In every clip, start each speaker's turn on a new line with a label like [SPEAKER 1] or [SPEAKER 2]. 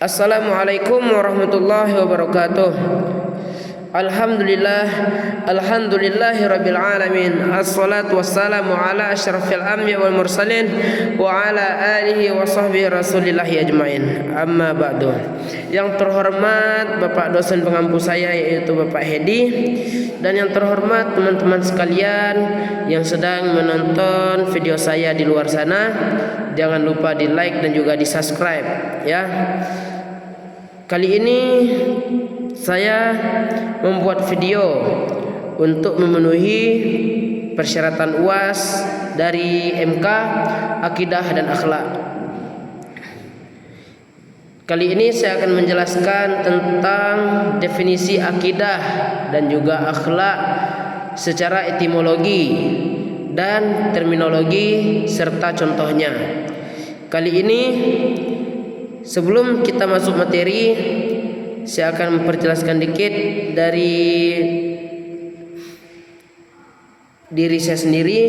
[SPEAKER 1] Assalamualaikum warahmatullahi wabarakatuh. Alhamdulillahirabbil alamin. Assalatu wassalamu ala asyrafil anbiya wal mursalin wa ala alihi wa sahbihi rasulillahi ajmain. Amma ba'du. Yang terhormat Bapak dosen pengampu saya, yaitu Bapak Hedi, dan yang terhormat teman-teman sekalian yang sedang menonton video saya di luar sana, jangan lupa di like dan juga di subscribe ya. Kali ini saya membuat video untuk memenuhi persyaratan UAS dari MK Akidah dan Akhlak. Kali ini saya akan menjelaskan tentang definisi akidah dan juga akhlak secara etimologi dan terminologi serta contohnya. Kali ini sebelum kita masuk materi, saya akan memperjelaskan dikit dari diri saya sendiri.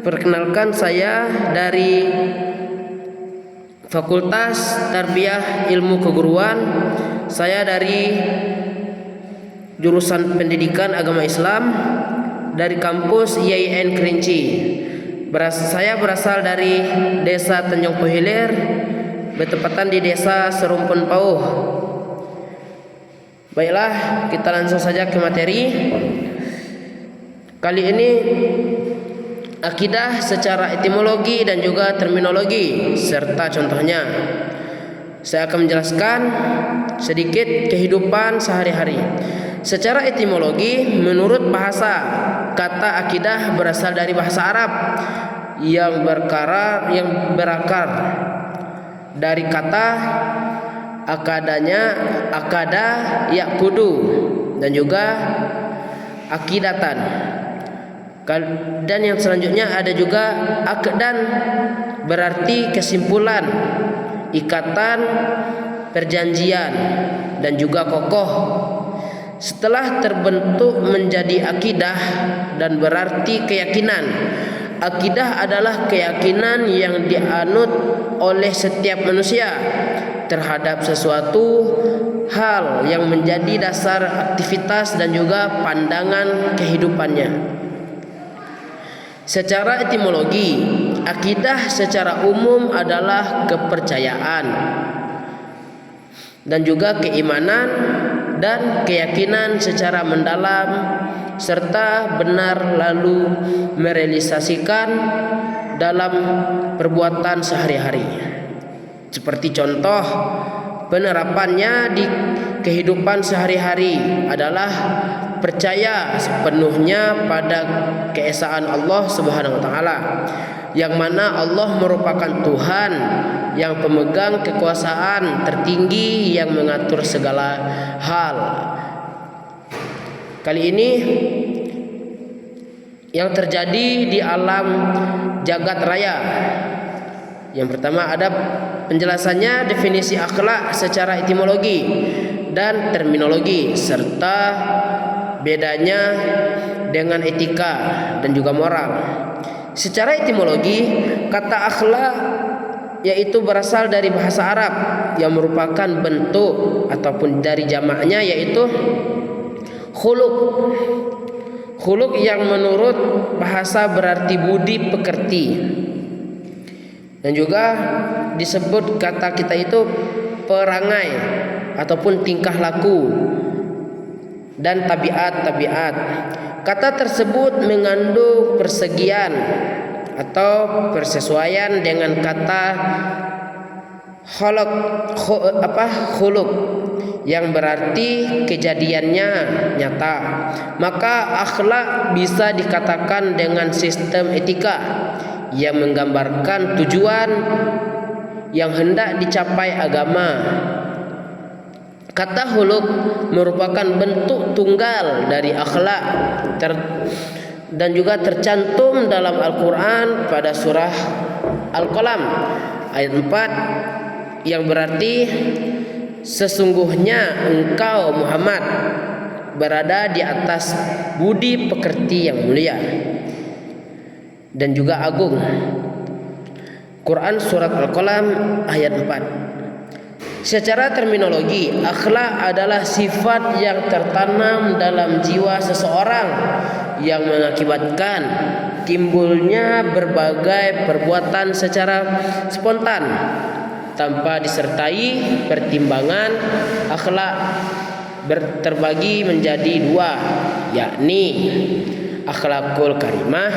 [SPEAKER 1] Perkenalkan, saya dari Fakultas Tarbiyah Ilmu Keguruan. Saya dari jurusan Pendidikan Agama Islam dari kampus IAIN Kerinci. Saya berasal dari Desa Tanjung Pohilir, bertepatan di Desa Serumpun Pauh. Baiklah, kita langsung saja ke materi. Kali ini akidah secara etimologi dan juga terminologi serta contohnya. Saya akan menjelaskan sedikit kehidupan sehari-hari. Secara etimologi, menurut bahasa, kata akidah berasal dari bahasa Arab yang berakar dari kata akada yakudu dan juga akidatan. Dan yang selanjutnya ada juga akdan, berarti kesimpulan, ikatan, perjanjian, dan juga kokoh. Setelah terbentuk menjadi akidah dan berarti keyakinan. Akidah adalah keyakinan yang dianut oleh setiap manusia terhadap sesuatu hal yang menjadi dasar aktivitas dan juga pandangan kehidupannya. Secara etimologi, akidah secara umum adalah kepercayaan dan juga keimanan dan keyakinan secara mendalam serta benar lalu merealisasikan dalam perbuatan sehari-hari. Seperti contoh penerapannya di kehidupan sehari-hari adalah percaya sepenuhnya pada keesaan Allah Subhanahu wa taala, yang mana Allah merupakan Tuhan yang pemegang kekuasaan tertinggi yang mengatur segala hal. Kali ini yang terjadi di alam jagat raya. Yang pertama ada penjelasannya, definisi akhlak secara etimologi dan terminologi serta bedanya dengan etika dan juga moral. Secara etimologi, kata akhlak yaitu berasal dari bahasa Arab yang merupakan bentuk ataupun dari jamaknya yaitu khuluq. Khuluq yang menurut bahasa berarti budi pekerti. Dan juga disebut kata kita itu perangai ataupun tingkah laku dan tabiat-tabiat. Kata tersebut mengandung persegian atau persesuaian dengan kata khuluq yang berarti kejadiannya nyata. Maka akhlak bisa dikatakan dengan sistem etika yang menggambarkan tujuan yang hendak dicapai agama. Kata khuluq merupakan bentuk tunggal dari akhlak dan juga tercantum dalam Al-Quran pada surah Al-Qalam ayat 4 yang berarti sesungguhnya engkau Muhammad berada di atas budi pekerti yang mulia dan juga agung. Quran surat Al-Qalam ayat 4. Secara terminologi, akhlak adalah sifat yang tertanam dalam jiwa seseorang yang mengakibatkan timbulnya berbagai perbuatan secara spontan tanpa disertai pertimbangan. Akhlak terbagi menjadi dua, yakni akhlakul karimah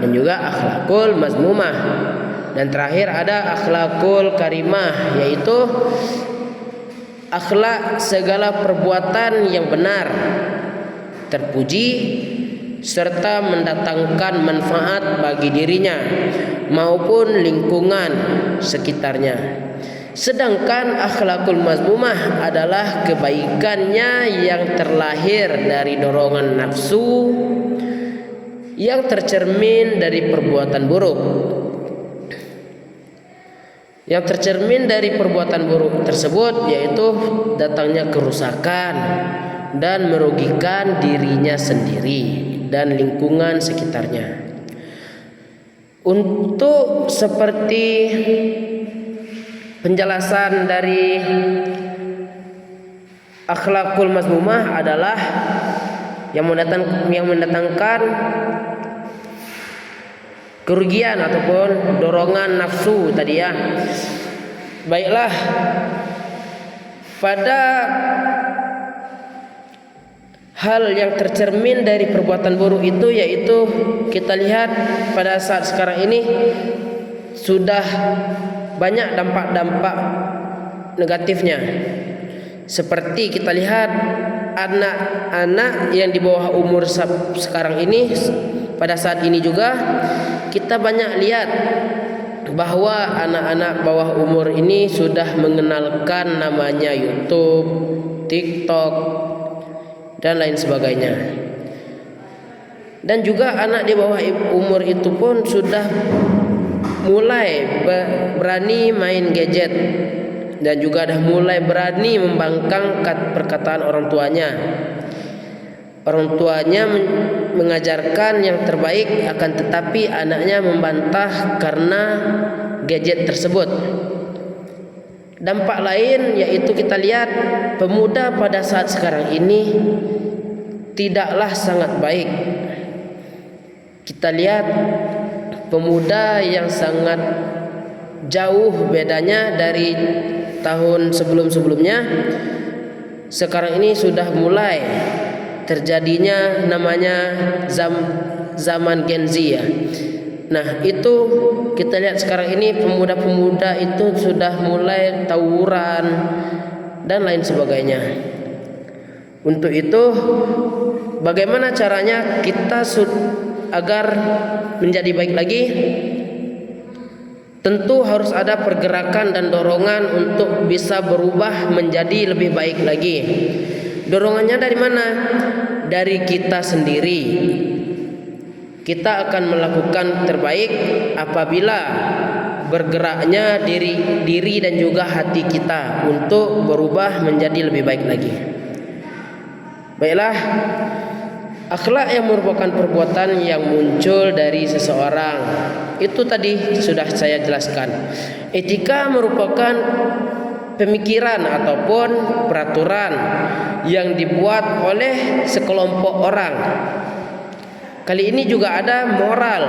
[SPEAKER 1] dan juga akhlakul mazmumah. Dan terakhir ada akhlakul karimah, yaitu akhlak segala perbuatan yang benar, terpuji serta mendatangkan manfaat bagi dirinya maupun lingkungan sekitarnya. Sedangkan akhlakul mazmumah adalah kebaikannya yang terlahir dari dorongan nafsu yang tercermin dari perbuatan buruk. Yang tercermin dari perbuatan buruk tersebut yaitu datangnya kerusakan dan merugikan dirinya sendiri dan lingkungan sekitarnya. Untuk seperti penjelasan dari akhlakul mazmumah adalah yang mendatangkan kerugian ataupun dorongan nafsu tadi ya. Baiklah, pada hal yang tercermin dari perbuatan buruk itu yaitu kita lihat pada saat sekarang ini sudah banyak dampak-dampak negatifnya. Seperti kita lihat anak-anak yang di bawah umur sekarang ini, pada saat ini juga kita banyak lihat bahwa anak-anak bawah umur ini sudah mengenalkan namanya YouTube, TikTok, dan lain sebagainya. Dan juga anak di bawah umur itu pun sudah mulai berani main gadget dan juga dah mulai berani membangkang perkataan orang tuanya. Orang tuanya mengajarkan yang terbaik, akan tetapi anaknya membantah karena gadget tersebut. Dampak lain yaitu kita lihat pemuda pada saat sekarang ini tidaklah sangat baik. Kita lihat pemuda yang sangat jauh bedanya dari tahun sebelum-sebelumnya. Sekarang ini sudah mulai terjadinya namanya zaman Gen Z ya. Nah, itu kita lihat sekarang ini pemuda-pemuda itu sudah mulai tawuran dan lain sebagainya. Untuk itu, bagaimana caranya kita agar menjadi baik lagi? Tentu harus ada pergerakan dan dorongan untuk bisa berubah menjadi lebih baik lagi. Dorongannya dari mana? Dari kita sendiri. Kita akan melakukan terbaik apabila bergeraknya diri dan juga hati kita untuk berubah menjadi lebih baik lagi. Baiklah, akhlak yang merupakan perbuatan yang muncul dari seseorang. Itu tadi sudah saya jelaskan. Etika merupakan pemikiran ataupun peraturan yang dibuat oleh sekelompok orang. Kali ini juga ada moral.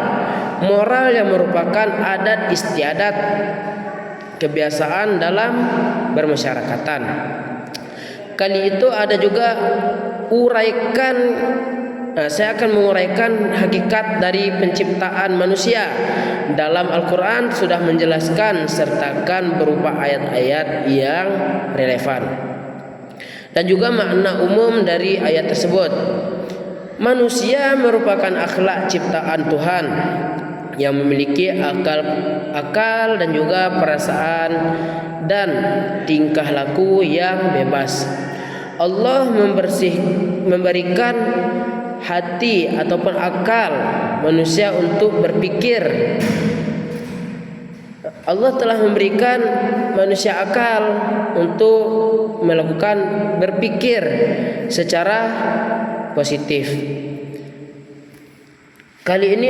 [SPEAKER 1] Moral yang merupakan adat istiadat, kebiasaan dalam bermasyarakatan. Kali itu ada juga uraikan. Saya akan menguraikan hakikat dari penciptaan manusia. Dalam Al-Quran sudah menjelaskan sertakan berupa ayat-ayat yang relevan dan juga makna umum dari ayat tersebut. Manusia merupakan akhlak ciptaan Tuhan yang memiliki akal dan juga perasaan dan tingkah laku yang bebas. Allah memberikan hati ataupun akal manusia untuk berpikir. Allah telah memberikan manusia akal untuk melakukan berpikir secara positif. Kali ini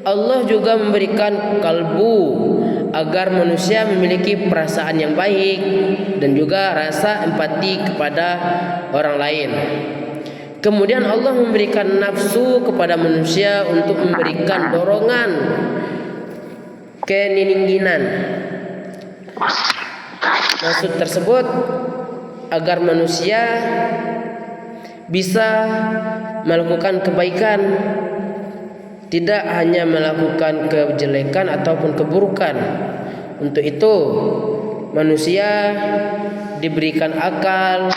[SPEAKER 1] Allah juga memberikan kalbu agar manusia memiliki perasaan yang baik dan juga rasa empati kepada orang lain. Kemudian Allah memberikan nafsu kepada manusia untuk memberikan dorongan keinginan. Maksud tersebut agar manusia bisa melakukan kebaikan, tidak hanya melakukan kejelekan ataupun keburukan. Untuk itu manusia diberikan akal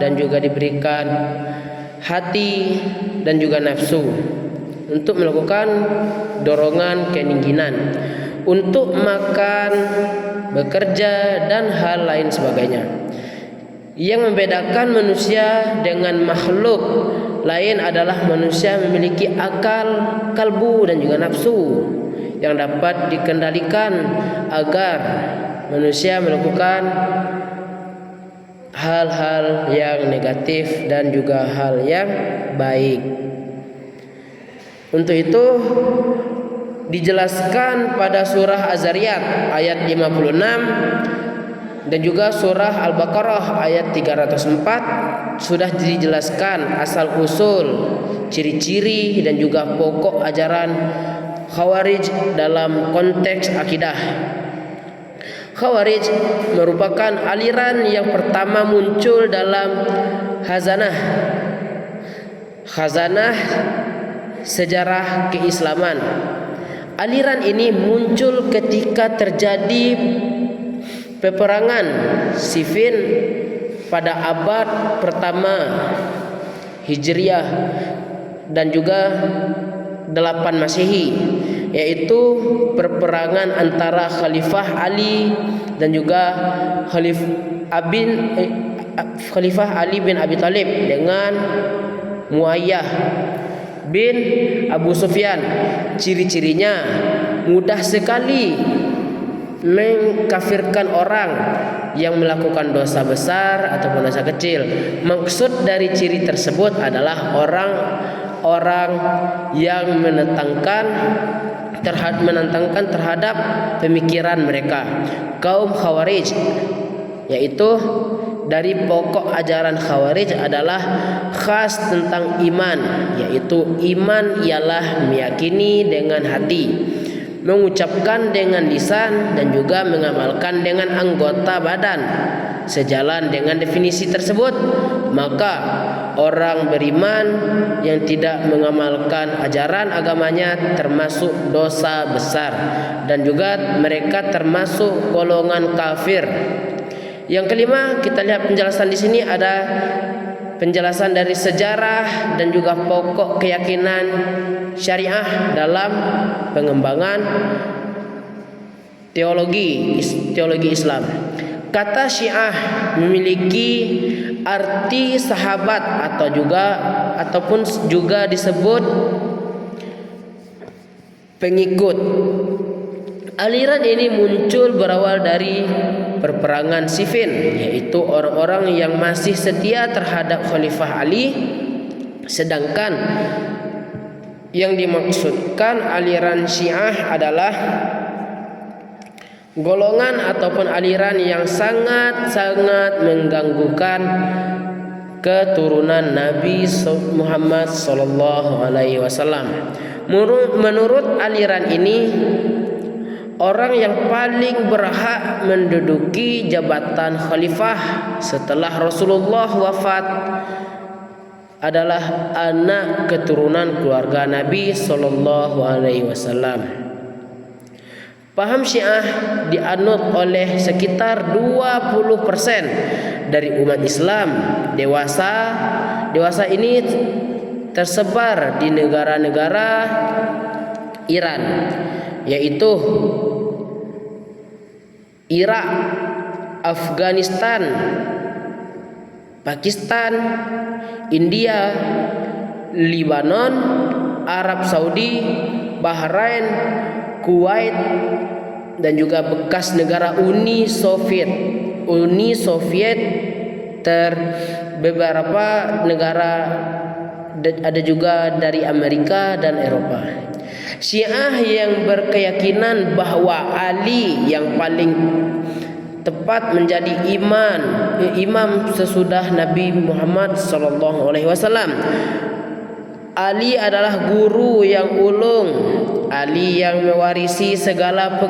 [SPEAKER 1] dan juga diberikan hati dan juga nafsu untuk melakukan dorongan keinginan untuk makan, bekerja dan hal lain sebagainya. Yang membedakan manusia dengan makhluk lain adalah manusia memiliki akal, kalbu dan juga nafsu yang dapat dikendalikan agar manusia melakukan hal-hal yang negatif dan juga hal yang baik. Untuk itu dijelaskan pada surah Az-Zariyat ayat 56 dan juga surah Al-Baqarah ayat 304 sudah dijelaskan asal usul, ciri-ciri dan juga pokok ajaran Khawarij dalam konteks akidah. Khawarij merupakan aliran yang pertama muncul dalam khazanah sejarah keislaman. Aliran ini muncul ketika terjadi peperangan Siffin pada abad pertama Hijriah dan juga 8 Masehi, yaitu peperangan antara Khalifah Ali dan juga Khalifah Ali bin Abi Thalib dengan Muayyah bin Abu Sufyan. Ciri-cirinya mudah sekali mengkafirkan orang yang melakukan dosa besar ataupun dosa kecil. Maksud dari ciri tersebut adalah orang-orang yang menentangkan terhadap pemikiran mereka. Kaum Khawarij, yaitu dari pokok ajaran Khawarij adalah khas tentang iman, yaitu iman ialah meyakini dengan hati, mengucapkan dengan lisan dan juga mengamalkan dengan anggota badan. Sejalan dengan definisi tersebut, maka orang beriman yang tidak mengamalkan ajaran agamanya termasuk dosa besar dan juga mereka termasuk golongan kafir. Yang kelima, kita lihat penjelasan di sini ada penjelasan dari sejarah dan juga pokok keyakinan syariah dalam pengembangan teologi Islam. Kata Syiah memiliki arti sahabat ataupun juga disebut pengikut. Aliran ini muncul berawal dari perperangan Siffin, yaitu orang-orang yang masih setia terhadap Khalifah Ali. Sedangkan yang dimaksudkan aliran Syiah adalah golongan ataupun aliran yang sangat-sangat mengganggukan keturunan Nabi Muhammad sallallahu alaihi wasallam. Menurut aliran ini, orang yang paling berhak menduduki jabatan khalifah setelah Rasulullah wafat adalah anak keturunan keluarga Nabi sallallahu alaihi wasallam. Paham Syiah dianut oleh sekitar 20% dari umat Islam dewasa ini tersebar di negara-negara Iran, yaitu Irak, Afghanistan, Pakistan, India, Lebanon, Arab Saudi, Bahrain, Kuwait dan juga bekas negara Uni Soviet beberapa negara ada juga dari Amerika dan Eropa. Syiah yang berkeyakinan bahwa Ali yang paling tepat menjadi imam sesudah Nabi Muhammad sallallahu alaihi wasallam. Ali adalah guru yang ulung, Ali yang mewarisi segala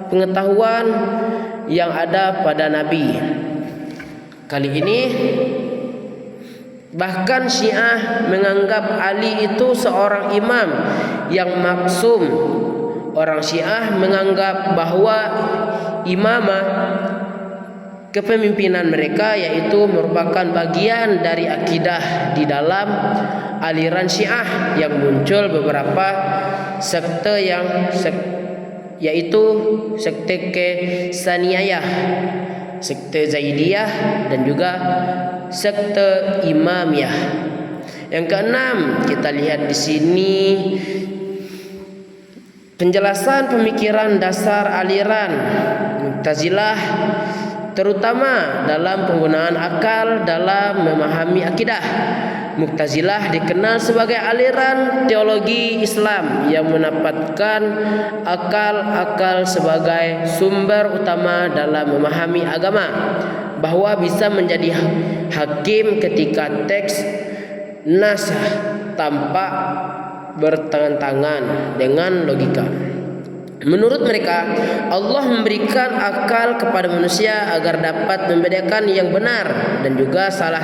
[SPEAKER 1] pengetahuan yang ada pada Nabi. Kali ini bahkan Syiah menganggap Ali itu seorang imam yang maksum. Orang Syiah menganggap bahwa imamah, kepemimpinan mereka, yaitu merupakan bagian dari akidah di dalam aliran Syiah yang muncul beberapa sekte yaitu sekte Kesaniyah, sekte Zaidiyah, dan juga sekte Imamiyah. Yang keenam, kita lihat di sini penjelasan pemikiran dasar aliran Mu'tazilah, terutama dalam penggunaan akal dalam memahami akidah. Mu'tazilah dikenal sebagai aliran teologi Islam yang menempatkan akal sebagai sumber utama dalam memahami agama, bahwa bisa menjadi hakim ketika teks nas tampak bertentangan dengan logika. Menurut mereka, Allah memberikan akal kepada manusia agar dapat membedakan yang benar dan juga salah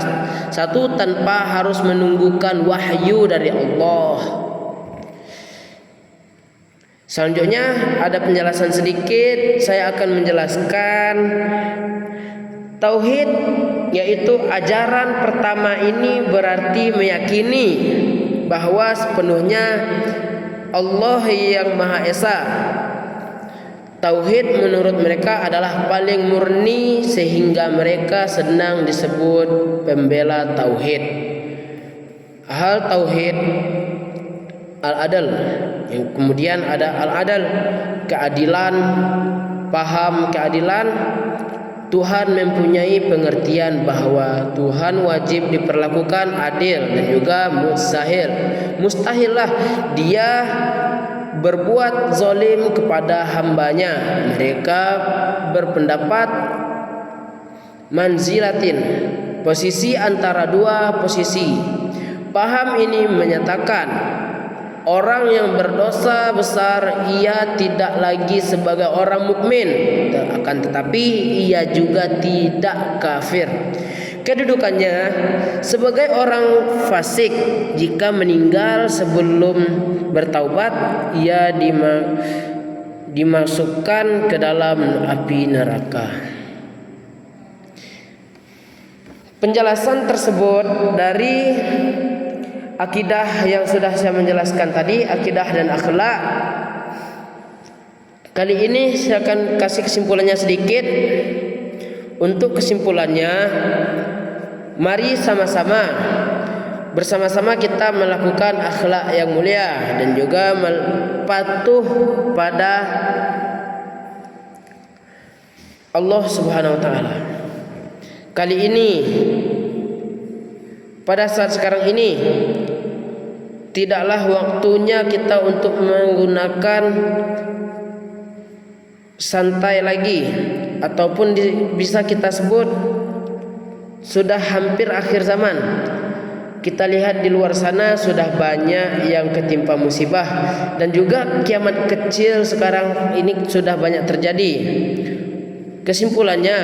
[SPEAKER 1] satu tanpa harus menunggukan wahyu dari Allah. Selanjutnya ada penjelasan sedikit. Saya akan menjelaskan tauhid, yaitu ajaran pertama ini berarti meyakini bahwa sepenuhnya Allah yang Maha Esa. Tauhid menurut mereka adalah paling murni sehingga mereka senang disebut pembela tauhid. Hal tauhid al-adl, yang kemudian ada al-adl, keadilan, paham keadilan. Tuhan mempunyai pengertian bahwa Tuhan wajib diperlakukan adil dan juga mustahillah Dia berbuat zalim kepada hambanya. Mereka berpendapat manzilatin, posisi antara dua posisi. Paham ini menyatakan orang yang berdosa besar ia tidak lagi sebagai orang mukmin, akan tetapi ia juga tidak kafir. Kedudukannya sebagai orang fasik. Jika meninggal sebelum bertaubat, ia dimasukkan ke dalam api neraka. Penjelasan tersebut dari akidah yang sudah saya menjelaskan tadi, akidah dan akhlak. Kali ini saya akan kasih kesimpulannya sedikit. Untuk kesimpulannya, mari bersama-sama kita melakukan akhlak yang mulia dan juga patuh pada Allah Subhanahu wa taala. Kali ini, pada saat sekarang ini, tidaklah waktunya kita untuk menggunakan santai lagi, ataupun bisa kita sebut sudah hampir akhir zaman. Kita lihat di luar sana sudah banyak yang ketimpa musibah, dan juga kiamat kecil sekarang ini sudah banyak terjadi. Kesimpulannya,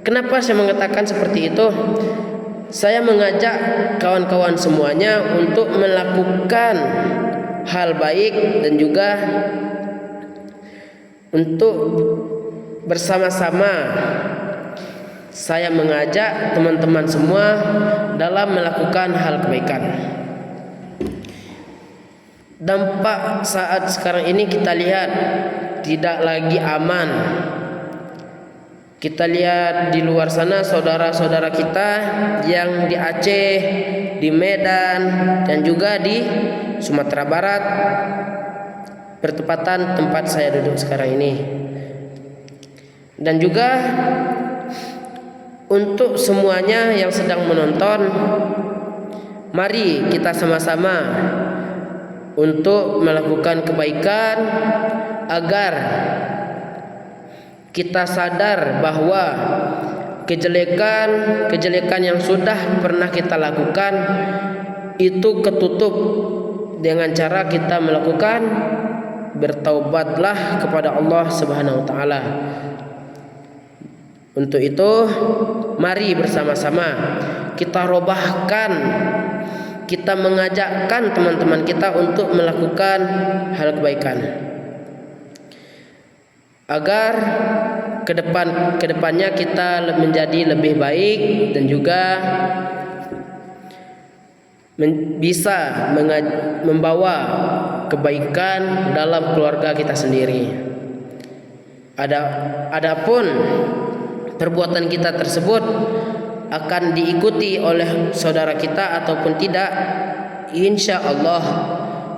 [SPEAKER 1] kenapa saya mengatakan seperti itu? Saya mengajak kawan-kawan semuanya untuk melakukan hal baik dan juga untuk bersama-sama. Saya mengajak teman-teman semua dalam melakukan hal kebaikan. Dampak saat sekarang ini kita lihat tidak lagi aman. Kita lihat di luar sana saudara-saudara kita yang di Aceh, di Medan, dan juga di Sumatera Barat, bertepatan tempat saya duduk sekarang ini. Dan juga untuk semuanya yang sedang menonton, mari kita sama-sama untuk melakukan kebaikan agar kita sadar bahwa kejelekan yang sudah pernah kita lakukan itu ketutup dengan cara kita melakukan bertaubatlah kepada Allah Subhanahu wa taala. Untuk itu mari bersama-sama kita robahkan, kita mengajakkan teman-teman kita untuk melakukan hal kebaikan agar kedepannya kita menjadi lebih baik dan juga bisa membawa kebaikan dalam keluarga kita sendiri. Adapun perbuatan kita tersebut akan diikuti oleh saudara kita ataupun tidak, insya Allah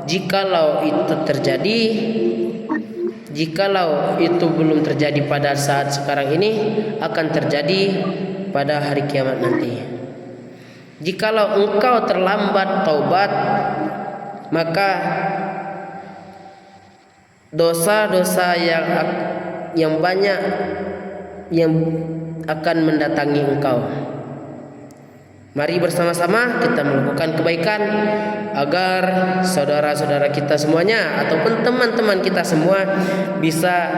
[SPEAKER 1] jikalau itu belum terjadi pada saat sekarang ini, akan terjadi pada hari kiamat nanti. Jikalau engkau terlambat taubat, maka dosa-dosa yang banyak yang akan mendatangi engkau. Mari bersama-sama kita melakukan kebaikan agar saudara-saudara kita semuanya ataupun teman-teman kita semua bisa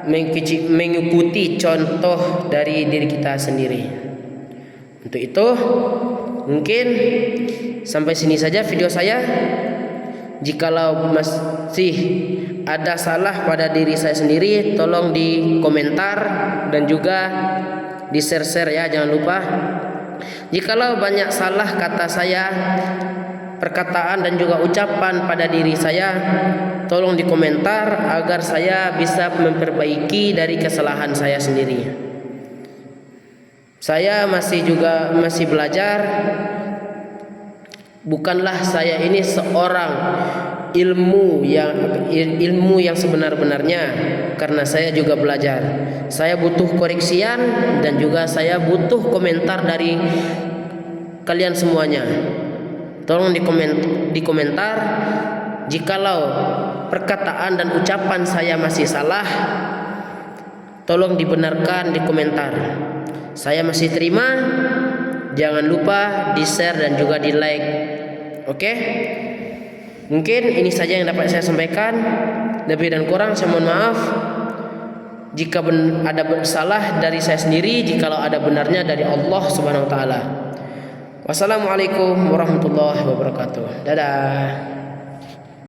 [SPEAKER 1] mengikuti contoh dari diri kita sendiri. Untuk itu mungkin sampai sini saja video saya. Jikalau masih ada salah pada diri saya sendiri, tolong di komentar dan juga di share ya, jangan lupa. Jikalau banyak salah kata saya, perkataan dan juga ucapan pada diri saya, tolong di komentar agar saya bisa memperbaiki dari kesalahan saya sendiri. Saya masih belajar. Bukanlah saya ini seorang ilmu yang sebenar-benarnya, karena saya juga belajar. Saya butuh koreksian dan juga saya butuh komentar dari kalian semuanya. Tolong di komentar jikalau perkataan dan ucapan saya masih salah, tolong dibenarkan di komentar. Saya masih terima. Jangan lupa di share dan juga di like. Oke? Mungkin ini saja yang dapat saya sampaikan. Lebih dan kurang saya mohon maaf. Jika ada salah dari saya sendiri, jikalau ada benarnya dari Allah Subhanahu wa taala. Wassalamualaikum warahmatullahi wabarakatuh. Dadah.